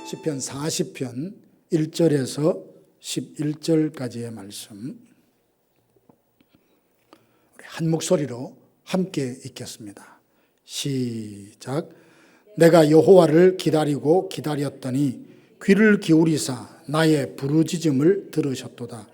시편 40편 1절에서 11절까지의 말씀 한 목소리로 함께 읽겠습니다. 시작. 내가 여호와를 기다리고 기다렸더니 귀를 기울이사 나의 부르짖음을 들으셨도다.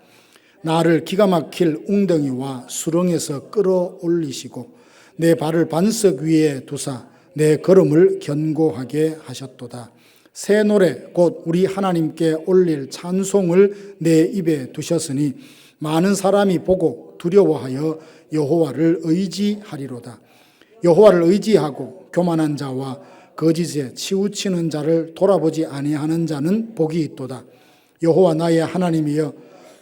나를 기가 막힐 웅덩이와 수렁에서 끌어올리시고 내 발을 반석 위에 두사 내 걸음을 견고하게 하셨도다. 새 노래 곧 우리 하나님께 올릴 찬송을 내 입에 두셨으니 많은 사람이 보고 두려워하여 여호와를 의지하리로다. 여호와를 의지하고 교만한 자와 거짓에 치우치는 자를 돌아보지 아니하는 자는 복이 있도다. 여호와 나의 하나님이여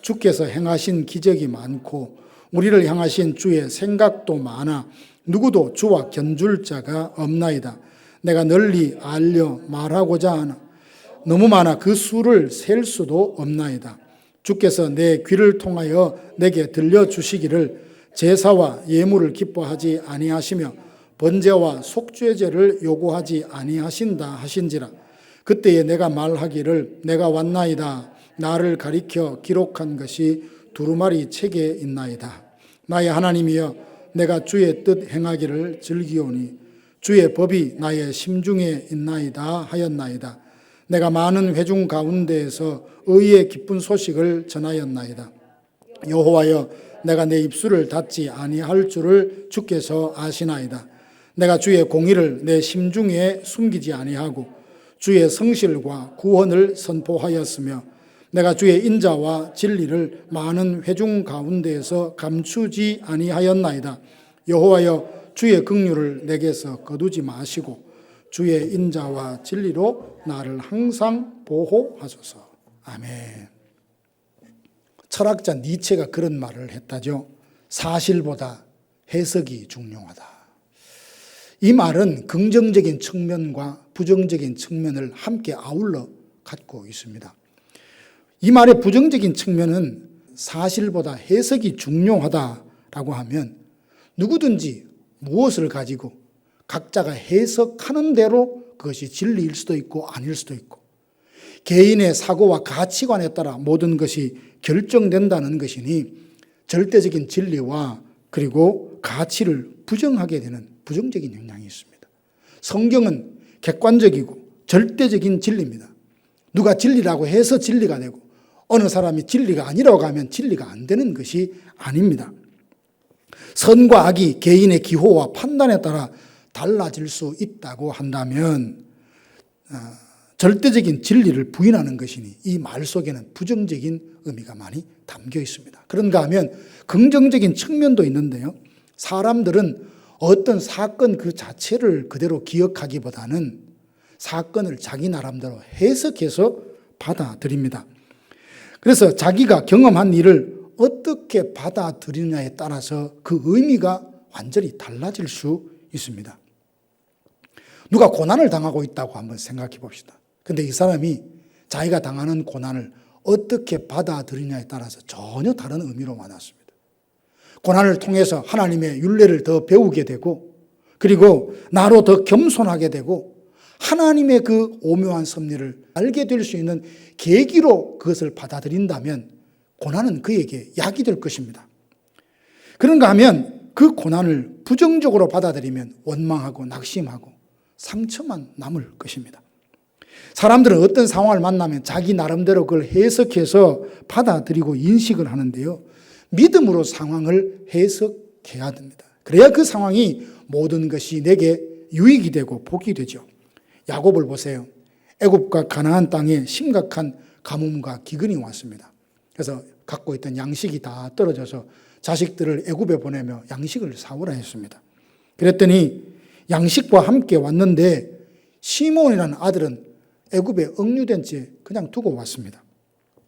주께서 행하신 기적이 많고 우리를 향하신 주의 생각도 많아 누구도 주와 견줄 자가 없나이다. 내가 널리 알려 말하고자 하나 너무 많아 그 수를 셀 수도 없나이다. 주께서 내 귀를 통하여 내게 들려주시기를 제사와 예물을 기뻐하지 아니하시며 번제와 속죄제를 요구하지 아니하신다 하신지라. 그때에 내가 말하기를 내가 왔나이다. 나를 가리켜 기록한 것이 두루마리 책에 있나이다. 나의 하나님이여 내가 주의 뜻 행하기를 즐기오니 주의 법이 나의 심중에 있나이다 하였나이다. 내가 많은 회중 가운데에서 의의 기쁜 소식을 전하였나이다. 여호와여 내가 내 입술을 닫지 아니할 줄을 주께서 아시나이다. 내가 주의 공의를 내 심중에 숨기지 아니하고 주의 성실과 구원을 선포하였으며 내가 주의 인자와 진리를 많은 회중 가운데에서 감추지 아니하였나이다. 여호와여 주의 긍휼을 내게서 거두지 마시고 주의 인자와 진리로 나를 항상 보호하소서. 아멘. 철학자 니체가 그런 말을 했다죠. 사실보다 해석이 중요하다. 이 말은 긍정적인 측면과 부정적인 측면을 함께 아울러 갖고 있습니다. 이 말의 부정적인 측면은 사실보다 해석이 중요하다라고 하면 누구든지 무엇을 가지고 각자가 해석하는 대로 그것이 진리일 수도 있고 아닐 수도 있고 개인의 사고와 가치관에 따라 모든 것이 결정된다는 것이니 절대적인 진리와 그리고 가치를 부정하게 되는 부정적인 영향이 있습니다. 성경은 객관적이고 절대적인 진리입니다. 누가 진리라고 해서 진리가 되고 어느 사람이 진리가 아니라고 하면 진리가 안 되는 것이 아닙니다. 선과 악이 개인의 기호와 판단에 따라 달라질 수 있다고 한다면 절대적인 진리를 부인하는 것이니 이 말 속에는 부정적인 의미가 많이 담겨 있습니다. 그런가 하면 긍정적인 측면도 있는데요. 사람들은 어떤 사건 그 자체를 그대로 기억하기보다는 사건을 자기 나름대로 해석해서 받아들입니다. 그래서 자기가 경험한 일을 어떻게 받아들이느냐에 따라서 그 의미가 완전히 달라질 수 있습니다. 누가 고난을 당하고 있다고 한번 생각해 봅시다. 근데 이 사람이 자기가 당하는 고난을 어떻게 받아들이냐에 따라서 전혀 다른 의미로 와닿습니다. 고난을 통해서 하나님의 율례를 더 배우게 되고 그리고 나로 더 겸손하게 되고 하나님의 그 오묘한 섭리를 알게 될 수 있는 계기로 그것을 받아들인다면 고난은 그에게 약이 될 것입니다. 그런가 하면 그 고난을 부정적으로 받아들이면 원망하고 낙심하고 상처만 남을 것입니다. 사람들은 어떤 상황을 만나면 자기 나름대로 그걸 해석해서 받아들이고 인식을 하는데요. 믿음으로 상황을 해석해야 됩니다. 그래야 그 상황이 모든 것이 내게 유익이 되고 복이 되죠. 야곱을 보세요. 애굽과 가나안 땅에 심각한 가뭄과 기근이 왔습니다. 그래서 갖고 있던 양식이 다 떨어져서 자식들을 애굽에 보내며 양식을 사오라 했습니다. 그랬더니 양식과 함께 왔는데 시몬이라는 아들은 애굽에 억류된 채 그냥 두고 왔습니다.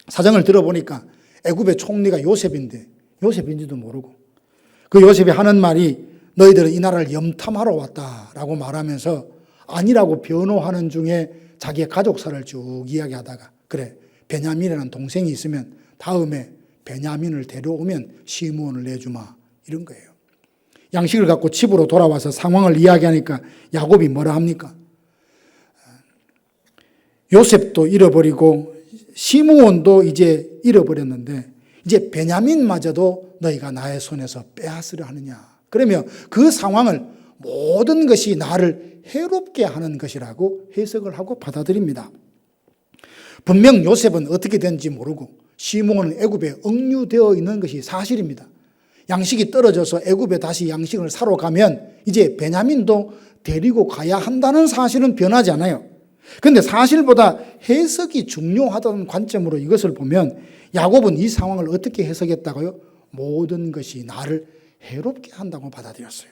사정을 들어보니까 애굽의 총리가 요셉인데 요셉인지도 모르고 그 요셉이 하는 말이 너희들은 이 나라를 염탐하러 왔다라고 말하면서 아니라고 변호하는 중에 자기의 가족사를 쭉 이야기하다가 그래 베냐민이라는 동생이 있으면 다음에 베냐민을 데려오면 시므온을 내주마 이런 거예요. 양식을 갖고 집으로 돌아와서 상황을 이야기하니까 야곱이 뭐라 합니까? 요셉도 잃어버리고 시므온도 이제 잃어버렸는데 이제 베냐민마저도 너희가 나의 손에서 빼앗으려 하느냐. 그러면 그 상황을 모든 것이 나를 해롭게 하는 것이라고 해석을 하고 받아들입니다. 분명 요셉은 어떻게 된지 모르고 시므온은 애굽에 억류되어 있는 것이 사실입니다. 양식이 떨어져서 애굽에 다시 양식을 사러 가면 이제 베냐민도 데리고 가야 한다는 사실은 변하지 않아요. 그런데 사실보다 해석이 중요하다는 관점으로 이것을 보면 야곱은 이 상황을 어떻게 해석했다고요? 모든 것이 나를 해롭게 한다고 받아들였어요.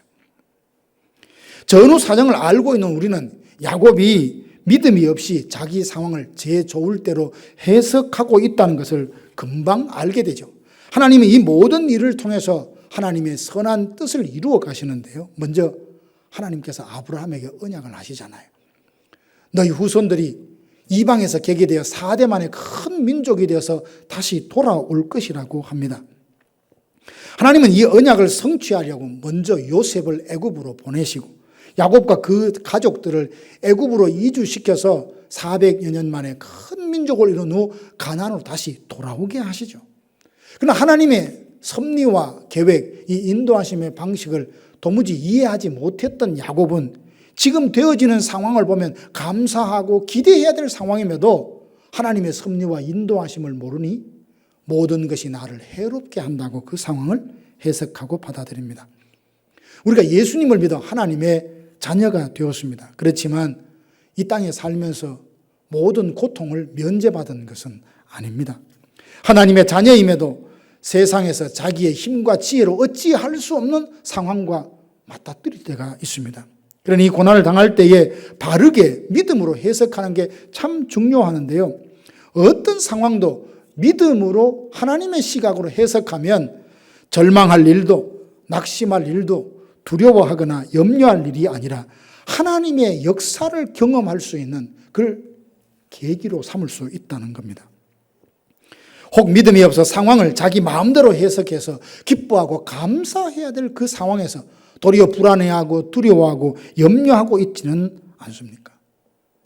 전후 사정을 알고 있는 우리는 야곱이 믿음이 없이 자기 상황을 제 좋을 대로 해석하고 있다는 것을 금방 알게 되죠. 하나님이 이 모든 일을 통해서 하나님의 선한 뜻을 이루어 가시는데요. 먼저 하나님께서 아브라함에게 언약을 하시잖아요. 너희 후손들이 이방에서 개개되어 4대 만에 큰 민족이 되어서 다시 돌아올 것이라고 합니다. 하나님은 이 언약을 성취하려고 먼저 요셉을 애굽으로 보내시고 야곱과 그 가족들을 애굽으로 이주시켜서 400여 년 만에 큰 민족을 이룬 후 가나안으로 다시 돌아오게 하시죠. 그러나 하나님의 섭리와 계획, 이 인도하심의 방식을 도무지 이해하지 못했던 야곱은 지금 되어지는 상황을 보면 감사하고 기대해야 될 상황임에도 하나님의 섭리와 인도하심을 모르니 모든 것이 나를 해롭게 한다고 그 상황을 해석하고 받아들입니다. 우리가 예수님을 믿어 하나님의 자녀가 되었습니다. 그렇지만 이 땅에 살면서 모든 고통을 면제받은 것은 아닙니다. 하나님의 자녀임에도 세상에서 자기의 힘과 지혜로 어찌할 수 없는 상황과 맞닥뜨릴 때가 있습니다. 그러니 이 고난을 당할 때에 바르게 믿음으로 해석하는 게 참 중요하는데요. 어떤 상황도 믿음으로 하나님의 시각으로 해석하면 절망할 일도 낙심할 일도 두려워하거나 염려할 일이 아니라 하나님의 역사를 경험할 수 있는 그걸 계기로 삼을 수 있다는 겁니다. 혹 믿음이 없어 상황을 자기 마음대로 해석해서 기뻐하고 감사해야 될 그 상황에서 도리어 불안해하고 두려워하고 염려하고 있지는 않습니까?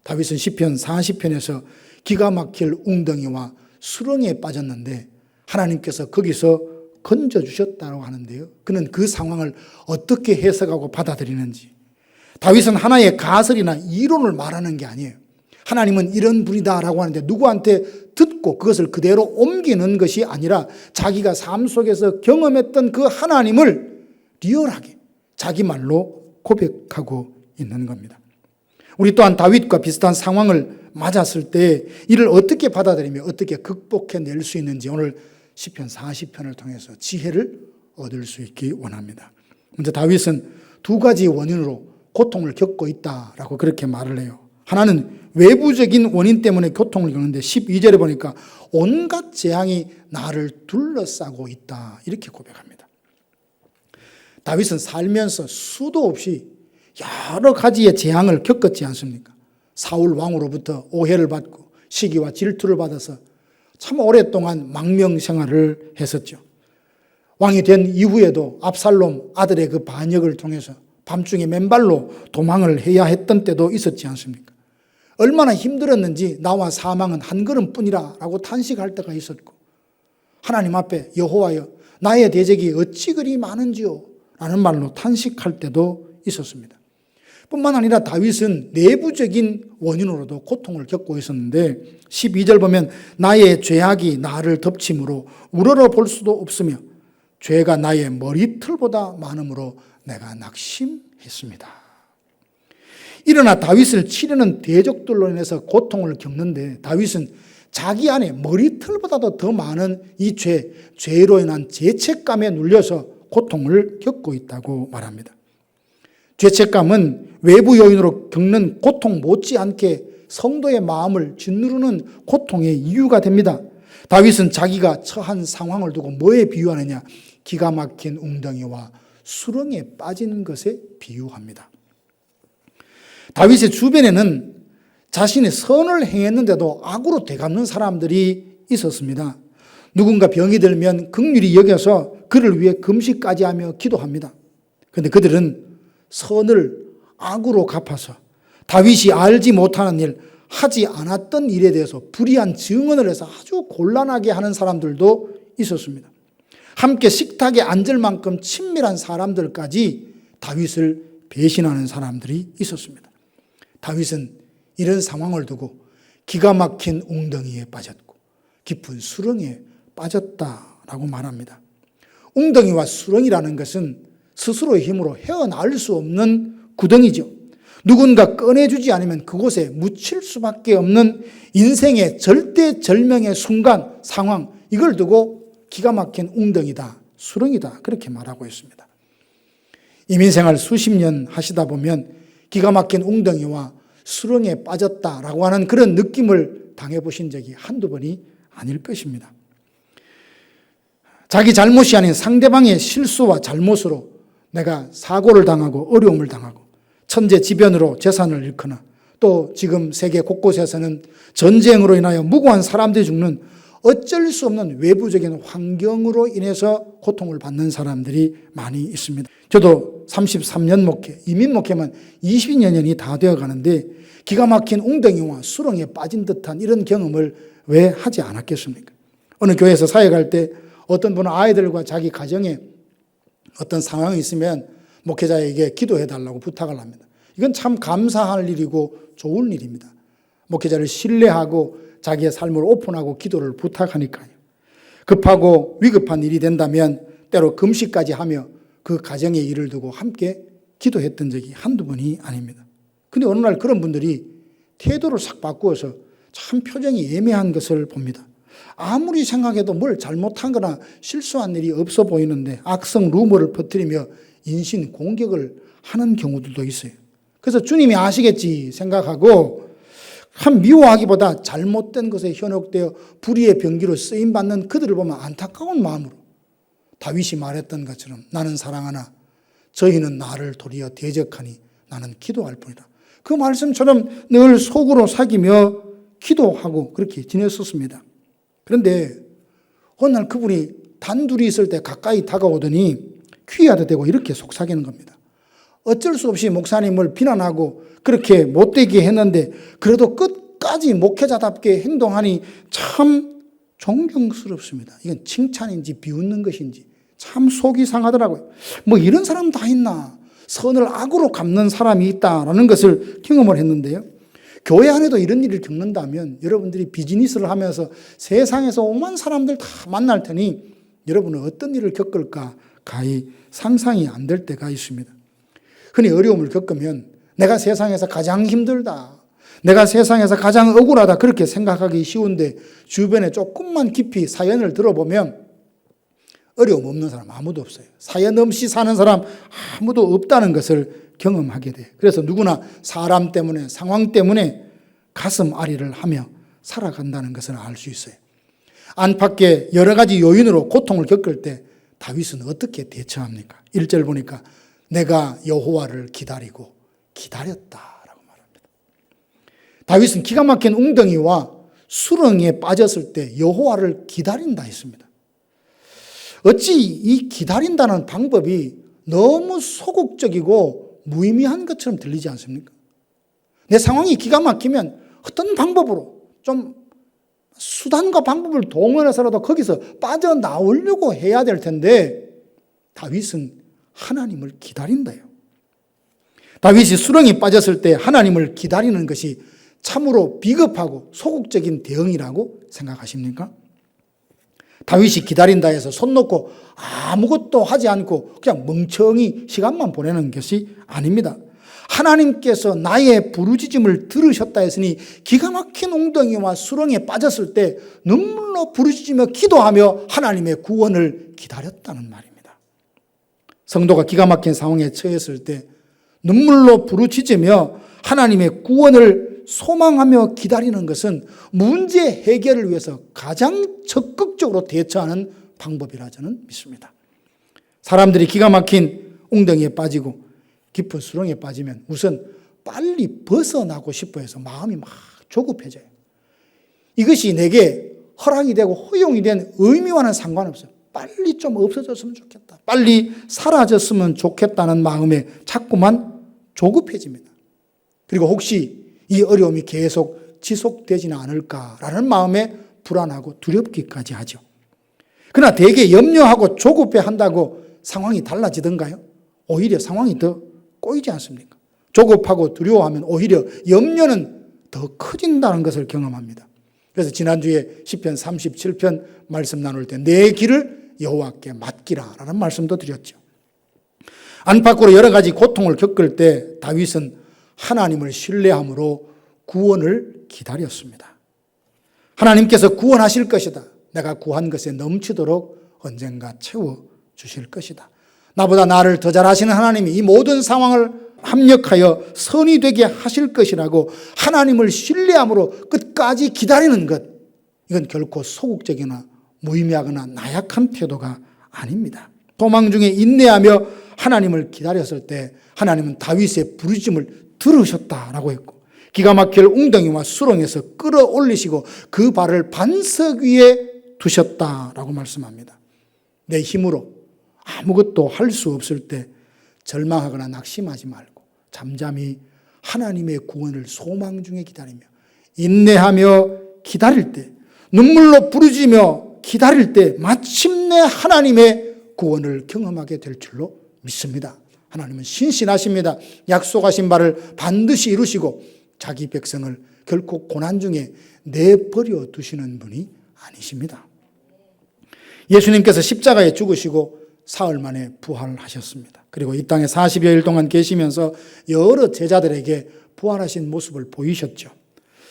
다윗은 시편 40편에서 기가 막힐 웅덩이와 수렁에 빠졌는데 하나님께서 거기서 건져주셨다고 하는데요. 그는 그 상황을 어떻게 해석하고 받아들이는지, 다윗은 하나의 가설이나 이론을 말하는 게 아니에요. 하나님은 이런 분이다라고 하는데 누구한테 듣고 그것을 그대로 옮기는 것이 아니라 자기가 삶 속에서 경험했던 그 하나님을 리얼하게 자기 말로 고백하고 있는 겁니다. 우리 또한 다윗과 비슷한 상황을 맞았을 때 이를 어떻게 받아들이며 어떻게 극복해낼 수 있는지 오늘 시편 40편을 통해서 지혜를 얻을 수 있기 원합니다. 먼저 다윗은 두 가지 원인으로 고통을 겪고 있다라고 그렇게 말을 해요. 하나는 외부적인 원인 때문에 고통을 겪는데 12절에 보니까 온갖 재앙이 나를 둘러싸고 있다 이렇게 고백합니다. 다윗은 살면서 수도 없이 여러 가지의 재앙을 겪었지 않습니까? 사울 왕으로부터 오해를 받고 시기와 질투를 받아서 참 오랫동안 망명 생활을 했었죠. 왕이 된 이후에도 압살롬 아들의 그 반역을 통해서 밤중에 맨발로 도망을 해야 했던 때도 있었지 않습니까? 얼마나 힘들었는지 나와 사망은 한 걸음뿐이라 라고 탄식할 때가 있었고 하나님 앞에 여호와여 나의 대적이 어찌 그리 많은지요 라는 말로 탄식할 때도 있었습니다. 뿐만 아니라 다윗은 내부적인 원인으로도 고통을 겪고 있었는데 12절 보면 나의 죄악이 나를 덮침으로 우러러 볼 수도 없으며 죄가 나의 머리털보다 많음으로 내가 낙심했습니다. 일어나 다윗을 치려는 대적들로 인해서 고통을 겪는데 다윗은 자기 안에 머리털보다도 더 많은 이 죄로 인한 죄책감에 눌려서 고통을 겪고 있다고 말합니다. 죄책감은 외부 요인으로 겪는 고통 못지않게 성도의 마음을 짓누르는 고통의 이유가 됩니다. 다윗은 자기가 처한 상황을 두고 뭐에 비유하느냐? 기가 막힌 웅덩이와 수렁에 빠진 것에 비유합니다. 다윗의 주변에는 자신이 선을 행했는데도 악으로 되갚는 사람들이 있었습니다. 누군가 병이 들면 긍휼히 여겨서 그를 위해 금식까지 하며 기도합니다. 그런데 그들은 선을 악으로 갚아서 다윗이 알지 못하는 일, 하지 않았던 일에 대해서 불이한 증언을 해서 아주 곤란하게 하는 사람들도 있었습니다. 함께 식탁에 앉을 만큼 친밀한 사람들까지 다윗을 배신하는 사람들이 있었습니다. 다윗은 이런 상황을 두고 기가 막힌 웅덩이에 빠졌고 깊은 수렁에 빠졌다라고 말합니다. 웅덩이와 수렁이라는 것은 스스로의 힘으로 헤어나올 수 없는 구덩이죠. 누군가 꺼내주지 않으면 그곳에 묻힐 수밖에 없는 인생의 절대절명의 순간, 상황, 이걸 두고 기가 막힌 웅덩이다, 수렁이다, 그렇게 말하고 있습니다. 이민생활 수십 년 하시다 보면 기가 막힌 웅덩이와 수렁에 빠졌다라고 하는 그런 느낌을 당해보신 적이 한두 번이 아닐 것입니다. 자기 잘못이 아닌 상대방의 실수와 잘못으로 내가 사고를 당하고 어려움을 당하고 천재지변으로 재산을 잃거나 또 지금 세계 곳곳에서는 전쟁으로 인하여 무고한 사람들이 죽는 어쩔 수 없는 외부적인 환경으로 인해서 고통을 받는 사람들이 많이 있습니다. 저도 33년 목회, 이민 목회만 20년이 다 되어 가는데 기가 막힌 웅덩이와 수렁에 빠진 듯한 이런 경험을 왜 하지 않았겠습니까? 어느 교회에서 사역할 때 어떤 분은 아이들과 자기 가정에 어떤 상황이 있으면 목회자에게 기도해달라고 부탁을 합니다. 이건 참 감사할 일이고 좋은 일입니다. 목회자를 신뢰하고 자기의 삶을 오픈하고 기도를 부탁하니까요. 급하고 위급한 일이 된다면 때로 금식까지 하며 그 가정의 일을 두고 함께 기도했던 적이 한두 번이 아닙니다. 근데 어느 날 그런 분들이 태도를 싹 바꾸어서 참 표정이 애매한 것을 봅니다. 아무리 생각해도 뭘 잘못한 거나 실수한 일이 없어 보이는데 악성 루머를 퍼뜨리며 인신 공격을 하는 경우들도 있어요. 그래서 주님이 아시겠지 생각하고 참 미워하기보다 잘못된 것에 현혹되어 불의의 병기로 쓰임받는 그들을 보면 안타까운 마음으로 다윗이 말했던 것처럼 나는 사랑하나 저희는 나를 도리어 대적하니 나는 기도할 뿐이다. 그 말씀처럼 늘 속으로 사귀며 기도하고 그렇게 지냈었습니다. 그런데 어느 날 그분이 단둘이 있을 때 가까이 다가오더니 퀴야도 되고 이렇게 속삭이는 겁니다. 어쩔 수 없이 목사님을 비난하고 그렇게 못되게 했는데 그래도 끝까지 목회자답게 행동하니 참 존경스럽습니다. 이건 칭찬인지 비웃는 것인지 참 속이 상하더라고요. 뭐 이런 사람 다 있나? 선을 악으로 갚는 사람이 있다라는 것을 경험을 했는데요. 교회 안에도 이런 일을 겪는다면 여러분들이 비즈니스를 하면서 세상에서 오만 사람들 다 만날 테니 여러분은 어떤 일을 겪을까 가히 상상이 안 될 때가 있습니다. 흔히 어려움을 겪으면 내가 세상에서 가장 힘들다, 내가 세상에서 가장 억울하다 그렇게 생각하기 쉬운데 주변에 조금만 깊이 사연을 들어보면 어려움 없는 사람 아무도 없어요. 사연 없이 사는 사람 아무도 없다는 것을 경험하게 돼요. 그래서 누구나 사람 때문에 상황 때문에 가슴 아리를 하며 살아간다는 것을 알 수 있어요. 안팎의 여러 가지 요인으로 고통을 겪을 때 다윗은 어떻게 대처합니까? 1절 보니까 내가 여호와를 기다리고 기다렸다라고 말합니다. 다윗은 기가 막힌 웅덩이와 수렁에 빠졌을 때 여호와를 기다린다 했습니다. 어찌 이 기다린다는 방법이 너무 소극적이고 무의미한 것처럼 들리지 않습니까? 내 상황이 기가 막히면 어떤 방법으로 좀 수단과 방법을 동원해서라도 거기서 빠져나오려고 해야 될 텐데 다윗은 하나님을 기다린다요. 다윗이 수렁에 빠졌을 때 하나님을 기다리는 것이 참으로 비겁하고 소극적인 대응이라고 생각하십니까? 다윗이 기다린다 해서 손 놓고 아무것도 하지 않고 그냥 멍청이 시간만 보내는 것이 아닙니다. 하나님께서 나의 부르짖음을 들으셨다 했으니 기가 막힌 웅덩이와 수렁에 빠졌을 때 눈물로 부르짖으며 기도하며 하나님의 구원을 기다렸다는 말입니다. 성도가 기가 막힌 상황에 처했을 때 눈물로 부르짖으며 하나님의 구원을 소망하며 기다리는 것은 문제 해결을 위해서 가장 적극적으로 대처하는 방법이라 저는 믿습니다. 사람들이 기가 막힌 웅덩이에 빠지고 깊은 수렁에 빠지면 우선 빨리 벗어나고 싶어 해서 마음이 막 조급해져요. 이것이 내게 허락이 되고 허용이 된 의미와는 상관없어요. 빨리 좀 없어졌으면 좋겠다. 빨리 사라졌으면 좋겠다는 마음에 자꾸만 조급해집니다. 그리고 혹시 이 어려움이 계속 지속되지는 않을까라는 마음에 불안하고 두렵기까지 하죠. 그러나 대개 염려하고 조급해한다고 상황이 달라지던가요? 오히려 상황이 더 꼬이지 않습니까? 조급하고 두려워하면 오히려 염려는 더 커진다는 것을 경험합니다. 그래서 지난주에 시편 37편 말씀 나눌 때 내 길을 여호와께 맡기라 라는 말씀도 드렸죠. 안팎으로 여러 가지 고통을 겪을 때 다윗은 하나님을 신뢰함으로 구원을 기다렸습니다. 하나님께서 구원하실 것이다. 내가 구한 것에 넘치도록 언젠가 채워주실 것이다. 나보다 나를 더 잘하시는 하나님이 이 모든 상황을 합력하여 선이 되게 하실 것이라고 하나님을 신뢰함으로 끝까지 기다리는 것, 이건 결코 소극적이나 무의미하거나 나약한 태도가 아닙니다. 도망 중에 인내하며 하나님을 기다렸을 때 하나님은 다윗의 부르짖음을 들으셨다라고 했고, 기가 막힐 웅덩이와 수렁에서 끌어올리시고 그 발을 반석 위에 두셨다라고 말씀합니다. 내 힘으로 아무것도 할 수 없을 때 절망하거나 낙심하지 말고 잠잠히 하나님의 구원을 소망 중에 기다리며 인내하며 기다릴 때, 눈물로 부르짖으며 기다릴 때 마침내 하나님의 구원을 경험하게 될 줄로 믿습니다. 하나님은 신실하십니다. 약속하신 바를 반드시 이루시고 자기 백성을 결코 고난 중에 내버려 두시는 분이 아니십니다. 예수님께서 십자가에 죽으시고 사흘 만에 부활하셨습니다. 그리고 이 땅에 40여일 동안 계시면서 여러 제자들에게 부활하신 모습을 보이셨죠.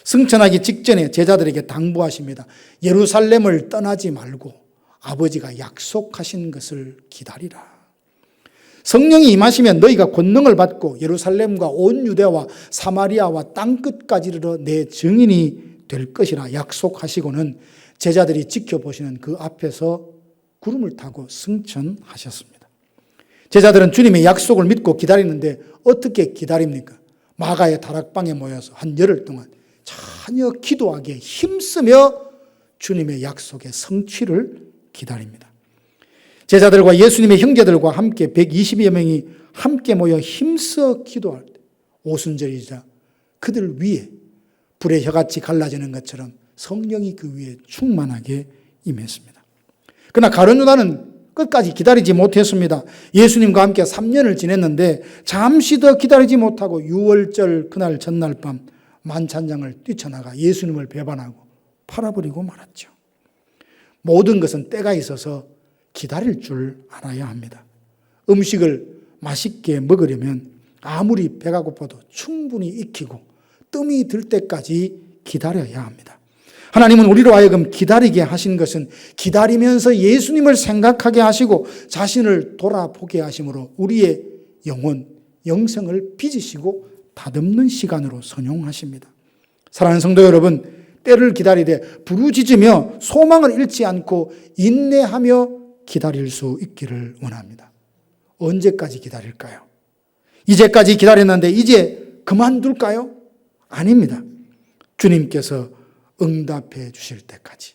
승천하기 직전에 제자들에게 당부하십니다. 예루살렘을 떠나지 말고 아버지가 약속하신 것을 기다리라. 성령이 임하시면 너희가 권능을 받고 예루살렘과 온 유대와 사마리아와 땅끝까지 이르러 내 증인이 될 것이라 약속하시고는 제자들이 지켜보시는 그 앞에서 구름을 타고 승천하셨습니다. 제자들은 주님의 약속을 믿고 기다리는데 어떻게 기다립니까? 마가의 다락방에 모여서 한 열흘 동안 전혀 기도하기에 힘쓰며 주님의 약속의 성취를 기다립니다. 제자들과 예수님의 형제들과 함께 120여 명이 함께 모여 힘써 기도할 때 오순절이자 그들 위에 불의 혀같이 갈라지는 것처럼 성령이 그 위에 충만하게 임했습니다. 그러나 가룟 유다는 끝까지 기다리지 못했습니다. 예수님과 함께 3년을 지냈는데 잠시 더 기다리지 못하고 6월절 그날 전날 밤 만찬장을 뛰쳐나가 예수님을 배반하고 팔아버리고 말았죠. 모든 것은 때가 있어서 기다릴 줄 알아야 합니다. 음식을 맛있게 먹으려면 아무리 배가 고파도 충분히 익히고 뜸이 들 때까지 기다려야 합니다. 하나님은 우리로 하여금 기다리게 하신 것은 기다리면서 예수님을 생각하게 하시고 자신을 돌아보게 하심으로 우리의 영혼, 영성을 빚으시고 다듬는 시간으로 선용하십니다. 사랑하는 성도 여러분, 때를 기다리되 부르짖으며 소망을 잃지 않고 인내하며 기다릴 수 있기를 원합니다. 언제까지 기다릴까요? 이제까지 기다렸는데 이제 그만둘까요? 아닙니다. 주님께서 응답해 주실 때까지,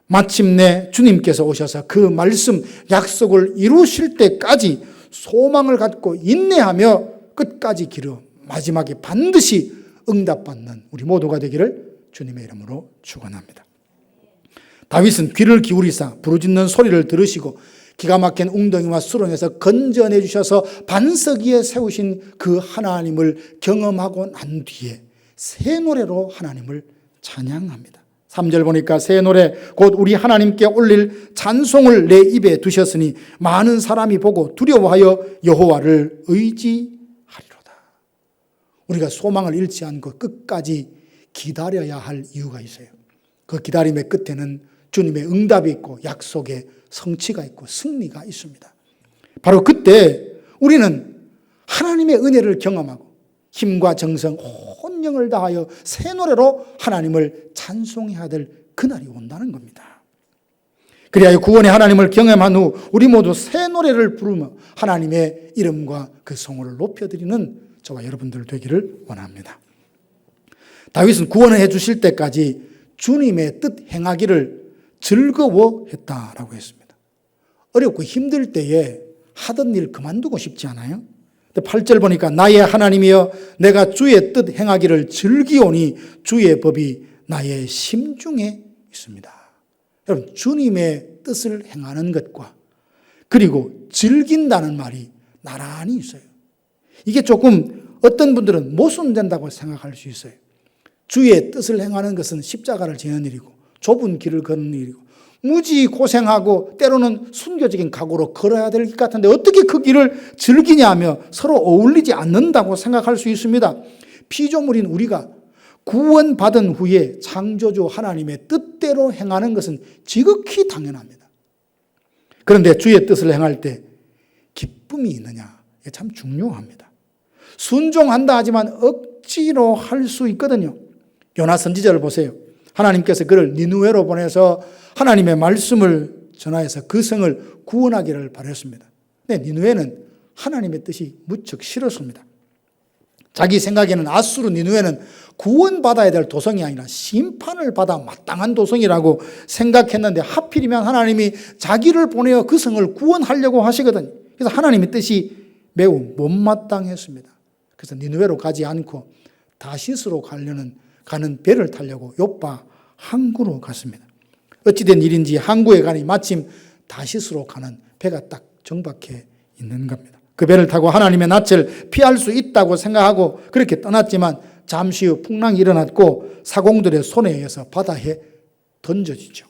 마침내 주님께서 오셔서 그 말씀, 약속을 이루실 때까지 소망을 갖고 인내하며 끝까지 기르 마지막에 반드시 응답받는 우리 모두가 되기를 주님의 이름으로 축원합니다. 다윗은 귀를 기울이사 부르짖는 소리를 들으시고 기가 막힌 웅덩이와 수렁에서 건져내 주셔서 반석 위에 세우신 그 하나님을 경험하고 난 뒤에 새 노래로 하나님을 찬양합니다. 3절 보니까 새 노래 곧 우리 하나님께 올릴 찬송을 내 입에 두셨으니 많은 사람이 보고 두려워하여 여호와를 의지하리로다. 우리가 소망을 잃지 않고 끝까지 기다려야 할 이유가 있어요. 그 기다림의 끝에는 주님의 응답이 있고 약속의 성취가 있고 승리가 있습니다. 바로 그때 우리는 하나님의 은혜를 경험하고 힘과 정성 온 영을 다하여 새 노래로 하나님을 찬송해야 될 그날이 온다는 겁니다. 그리하여 구원의 하나님을 경험한 후 우리 모두 새 노래를 부르며 하나님의 이름과 그 성호를 높여드리는 저와 여러분들 되기를 원합니다. 다윗은 구원을 해주실 때까지 주님의 뜻 행하기를 즐거워했다라고 했습니다. 어렵고 힘들 때에 하던 일 그만두고 싶지 않아요? 8절 보니까 나의 하나님이여 내가 주의 뜻 행하기를 즐기오니 주의 법이 나의 심중에 있습니다. 여러분, 주님의 뜻을 행하는 것과 그리고 즐긴다는 말이 나란히 있어요. 이게 조금 어떤 분들은 모순된다고 생각할 수 있어요. 주의 뜻을 행하는 것은 십자가를 지는 일이고 좁은 길을 걷는 일이고 무지 고생하고 때로는 순교적인 각오로 걸어야 될 것 같은데 어떻게 그 길을 즐기냐 하며 서로 어울리지 않는다고 생각할 수 있습니다. 피조물인 우리가 구원받은 후에 창조주 하나님의 뜻대로 행하는 것은 지극히 당연합니다. 그런데 주의 뜻을 행할 때 기쁨이 있느냐? 이게 참 중요합니다. 순종한다 하지만 억지로 할 수 있거든요. 요나 선지자를 보세요. 하나님께서 그를 니느웨로 보내서 하나님의 말씀을 전하여서 그 성을 구원하기를 바랬습니다. 근데 니느웨는 하나님의 뜻이 무척 싫었습니다. 자기 생각에는 아수르 니느웨는 구원받아야 될 도성이 아니라 심판을 받아 마땅한 도성이라고 생각했는데 하필이면 하나님이 자기를 보내어 그 성을 구원하려고 하시거든요. 그래서 하나님의 뜻이 매우 못마땅했습니다. 그래서 니느웨로 가지 않고 다시스로 가는 배를 타려고 요파 항구로 갔습니다. 어찌된 일인지 항구에 가니 마침 다시스로 가는 배가 딱 정박해 있는 겁니다. 그 배를 타고 하나님의 낯을 피할 수 있다고 생각하고 그렇게 떠났지만 잠시 후 풍랑이 일어났고 사공들의 손에 의해서 바다에 던져지죠.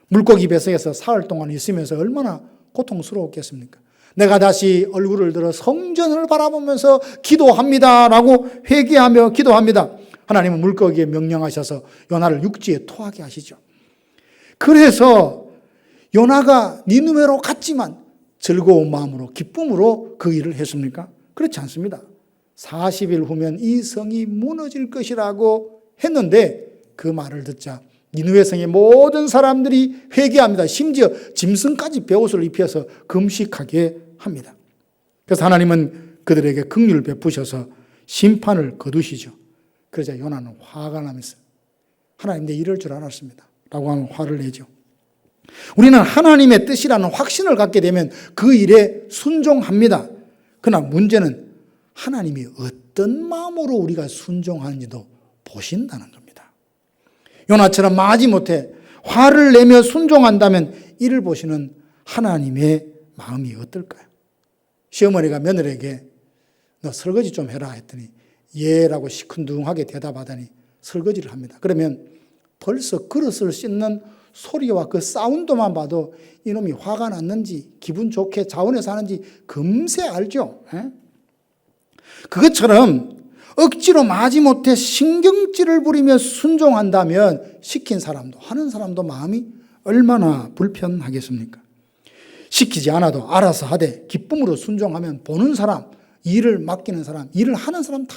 물고기 배속에서 사흘 동안 있으면서 얼마나 고통스러웠겠습니까? 내가 다시 얼굴을 들어 성전을 바라보면서 기도합니다라고 회개하며 기도합니다. 하나님은 물고기에 명령하셔서 요나를 육지에 토하게 하시죠. 그래서 요나가 니느웨로 갔지만 즐거운 마음으로 기쁨으로 그 일을 했습니까? 그렇지 않습니다. 40일 후면 이 성이 무너질 것이라고 했는데 그 말을 듣자 니느웨 성의 모든 사람들이 회개합니다. 심지어 짐승까지 베옷을 입혀서 금식하게 합니다. 그래서 하나님은 그들에게 긍휼을 베푸셔서 심판을 거두시죠. 그러자 요나는 화가 나면서 하나님 내 이럴 줄 알았습니다 라고 하면 화를 내죠. 우리는 하나님의 뜻이라는 확신을 갖게 되면 그 일에 순종합니다. 그러나 문제는 하나님이 어떤 마음으로 우리가 순종하는지도 보신다는 겁니다. 요나처럼 마지못해 화를 내며 순종한다면 이를 보시는 하나님의 마음이 어떨까요? 시어머니가 며느리에게 너 설거지 좀 해라 했더니 예라고 시큰둥하게 대답하더니 설거지를 합니다. 그러면 벌써 그릇을 씻는 소리와 그 사운드만 봐도 이놈이 화가 났는지 기분 좋게 자원해서 하는지 금세 알죠. 그것처럼 억지로 마지못해 신경질을 부리며 순종한다면 시킨 사람도 하는 사람도 마음이 얼마나 불편하겠습니까? 시키지 않아도 알아서 하되 기쁨으로 순종하면 보는 사람, 일을 맡기는 사람, 일을 하는 사람 다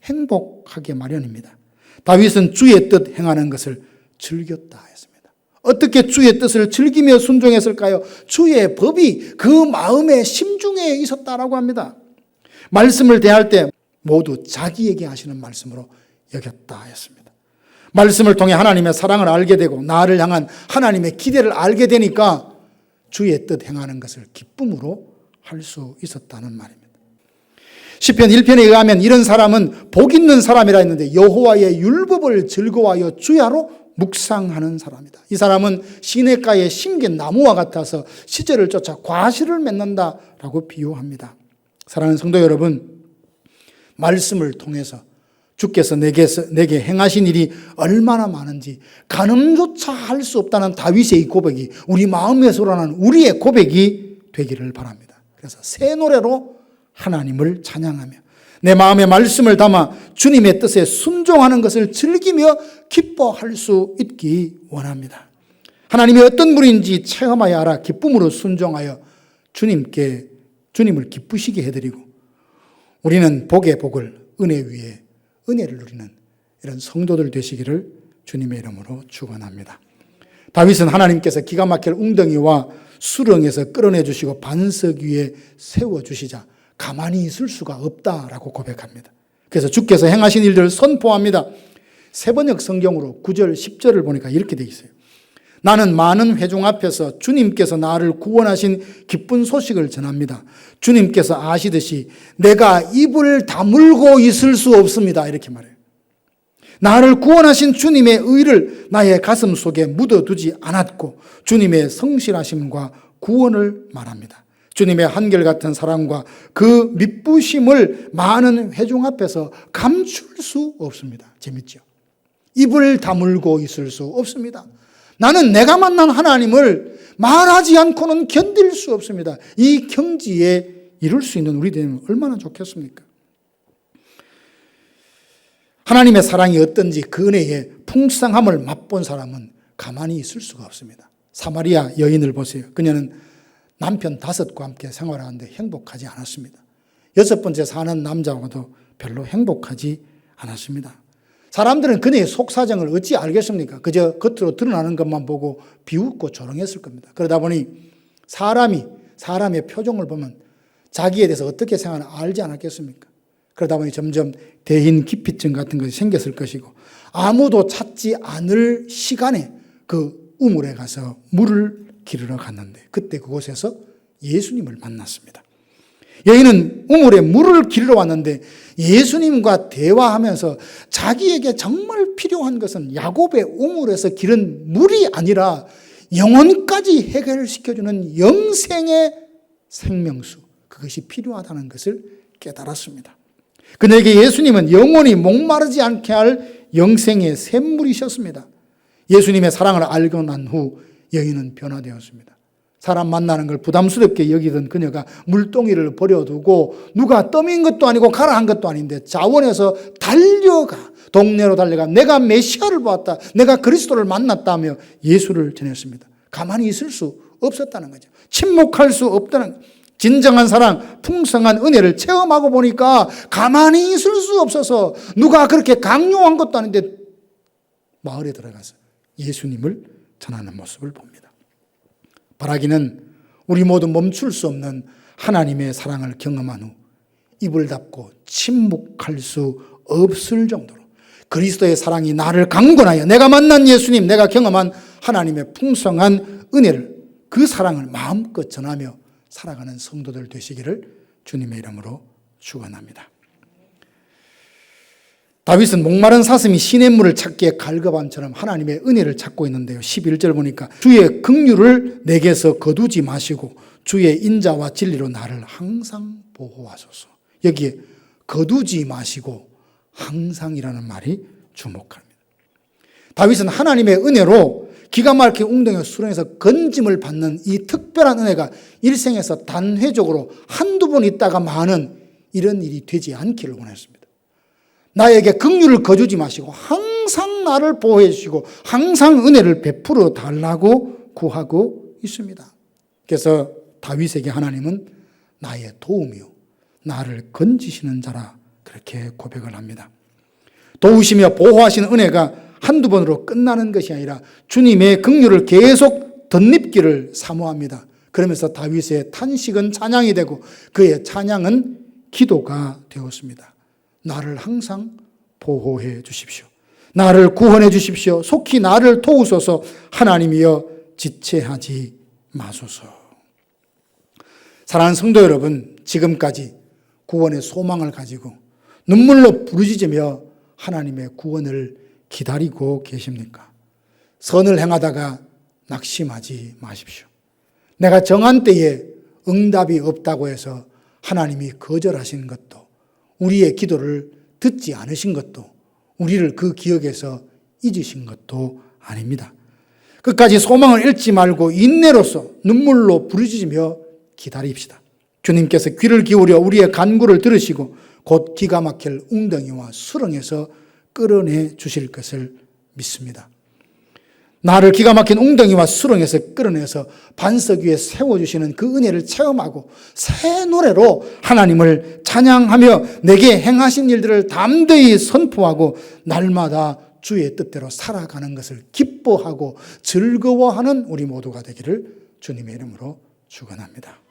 행복하게 마련입니다. 다윗은 주의 뜻 행하는 것을 즐겼다 했습니다. 어떻게 주의 뜻을 즐기며 순종했을까요? 주의 법이 그 마음의 심중에 있었다라고 합니다. 말씀을 대할 때 모두 자기에게 하시는 말씀으로 여겼다 했습니다. 말씀을 통해 하나님의 사랑을 알게 되고 나를 향한 하나님의 기대를 알게 되니까 주의 뜻 행하는 것을 기쁨으로 할 수 있었다는 말입니다. 시편 1편에 의하면 이런 사람은 복 있는 사람이라 했는데 여호와의 율법을 즐거워하여 주야로 묵상하는 사람이다. 이 사람은 시냇가에 심긴 나무와 같아서 시절을 쫓아 과실을 맺는다라고 비유합니다. 사랑하는 성도 여러분, 말씀을 통해서 주께서 내게 행하신 일이 얼마나 많은지 가늠조차 할 수 없다는 다윗의 이 고백이 우리 마음에서 우러나는 우리의 고백이 되기를 바랍니다. 그래서 새 노래로 하나님을 찬양하며 내 마음에 말씀을 담아 주님의 뜻에 순종하는 것을 즐기며 기뻐할 수 있기 원합니다. 하나님이 어떤 분인지 체험하여 알아 기쁨으로 순종하여 주님을 기쁘시게 해드리고 우리는 복의 복을 은혜 위에 은혜를 누리는 이런 성도들 되시기를 주님의 이름으로 축원합니다. 다윗은 하나님께서 기가 막힐 웅덩이와 수렁에서 끌어내 주시고 반석 위에 세워주시자 가만히 있을 수가 없다라고 고백합니다. 그래서 주께서 행하신 일들을 선포합니다. 세번역 성경으로 9절 10절을 보니까 이렇게 되어 있어요. 나는 많은 회중 앞에서 주님께서 나를 구원하신 기쁜 소식을 전합니다. 주님께서 아시듯이 내가 입을 다물고 있을 수 없습니다. 이렇게 말해요. 나를 구원하신 주님의 의를 나의 가슴 속에 묻어두지 않았고 주님의 성실하심과 구원을 말합니다. 주님의 한결같은 사랑과 그 미쁘심을 많은 회중 앞에서 감출 수 없습니다. 재밌죠? 입을 다물고 있을 수 없습니다. 나는 내가 만난 하나님을 말하지 않고는 견딜 수 없습니다. 이 경지에 이룰 수 있는 우리들은 얼마나 좋겠습니까? 하나님의 사랑이 어떤지 그 은혜의 풍성함을 맛본 사람은 가만히 있을 수가 없습니다. 사마리아 여인을 보세요. 그녀는 남편 5과 함께 생활하는데 행복하지 않았습니다. 6번째 사는 남자와도 별로 행복하지 않았습니다. 사람들은 그녀의 속사정을 어찌 알겠습니까? 그저 겉으로 드러나는 것만 보고 비웃고 조롱했을 겁니다. 그러다 보니 사람의 표정을 보면 자기에 대해서 어떻게 생각하나 알지 않았겠습니까? 그러다 보니 점점 대인 기피증 같은 것이 생겼을 것이고 아무도 찾지 않을 시간에 그 우물에 가서 물을 기르러 갔는데 그때 그곳에서 예수님을 만났습니다. 여인은 우물에 물을 기르러 왔는데 예수님과 대화하면서 자기에게 정말 필요한 것은 야곱의 우물에서 기른 물이 아니라 영혼까지 해결시켜주는 영생의 생명수, 그것이 필요하다는 것을 깨달았습니다. 그녀에게 예수님은 영원히 목마르지 않게 할 영생의 샘물이셨습니다. 예수님의 사랑을 알고 난 후 여인은 변화되었습니다. 사람 만나는 걸 부담스럽게 여기던 그녀가 물동이를 버려두고 누가 떠민 것도 아니고 가라 한 것도 아닌데 자원해서 동네로 달려가 내가 메시아를 보았다, 내가 그리스도를 만났다며 예수를 전했습니다. 가만히 있을 수 없었다는 거죠. 침묵할 수 없다는 거죠. 진정한 사랑, 풍성한 은혜를 체험하고 보니까 가만히 있을 수 없어서 누가 그렇게 강요한 것도 아닌데 마을에 들어가서 예수님을 전하는 모습을 봅니다. 바라기는 우리 모두 멈출 수 없는 하나님의 사랑을 경험한 후 입을 닫고 침묵할 수 없을 정도로 그리스도의 사랑이 나를 강권하여 내가 만난 예수님, 내가 경험한 하나님의 풍성한 은혜를, 그 사랑을 마음껏 전하며 살아가는 성도들 되시기를 주님의 이름으로 축원합니다. 다윗은 목마른 사슴이 시냇물을 찾기에 갈급함처럼 하나님의 은혜를 찾고 있는데요. 11절 보니까 주의 긍휼을 내게서 거두지 마시고 주의 인자와 진리로 나를 항상 보호하소서. 여기에 거두지 마시고 항상이라는 말이 주목합니다. 다윗은 하나님의 은혜로 기가 막히게 웅덩이와 수렁에서 건짐을 받는 이 특별한 은혜가 일생에서 단회적으로 한두 번 있다가 마는 이런 일이 되지 않기를 원했습니다. 나에게 긍휼을 거두지 마시고 항상 나를 보호해 주시고 항상 은혜를 베풀어 달라고 구하고 있습니다. 그래서 다윗에게 하나님은 나의 도움이요 나를 건지시는 자라 그렇게 고백을 합니다. 도우시며 보호하시는 은혜가 한두 번으로 끝나는 것이 아니라 주님의 긍휼을 계속 덧입기를 사모합니다. 그러면서 다윗의 탄식은 찬양이 되고 그의 찬양은 기도가 되었습니다. 나를 항상 보호해 주십시오. 나를 구원해 주십시오. 속히 나를 도우소서. 하나님이여 지체하지 마소서. 사랑하는 성도 여러분, 지금까지 구원의 소망을 가지고 눈물로 부르짖으며 하나님의 구원을 기다리고 계십니까? 선을 행하다가 낙심하지 마십시오. 내가 정한 때에 응답이 없다고 해서 하나님이 거절하신 것도 우리의 기도를 듣지 않으신 것도 우리를 그 기억에서 잊으신 것도 아닙니다. 끝까지 소망을 잃지 말고 인내로서 눈물로 부르짖으며 기다립시다. 주님께서 귀를 기울여 우리의 간구를 들으시고 곧 기가 막힐 웅덩이와 수렁에서 끌어내 주실 것을 믿습니다. 나를 기가 막힌 웅덩이와 수렁에서 끌어내서 반석 위에 세워주시는 그 은혜를 체험하고 새 노래로 하나님을 찬양하며 내게 행하신 일들을 담대히 선포하고 날마다 주의 뜻대로 살아가는 것을 기뻐하고 즐거워하는 우리 모두가 되기를 주님의 이름으로 축원합니다.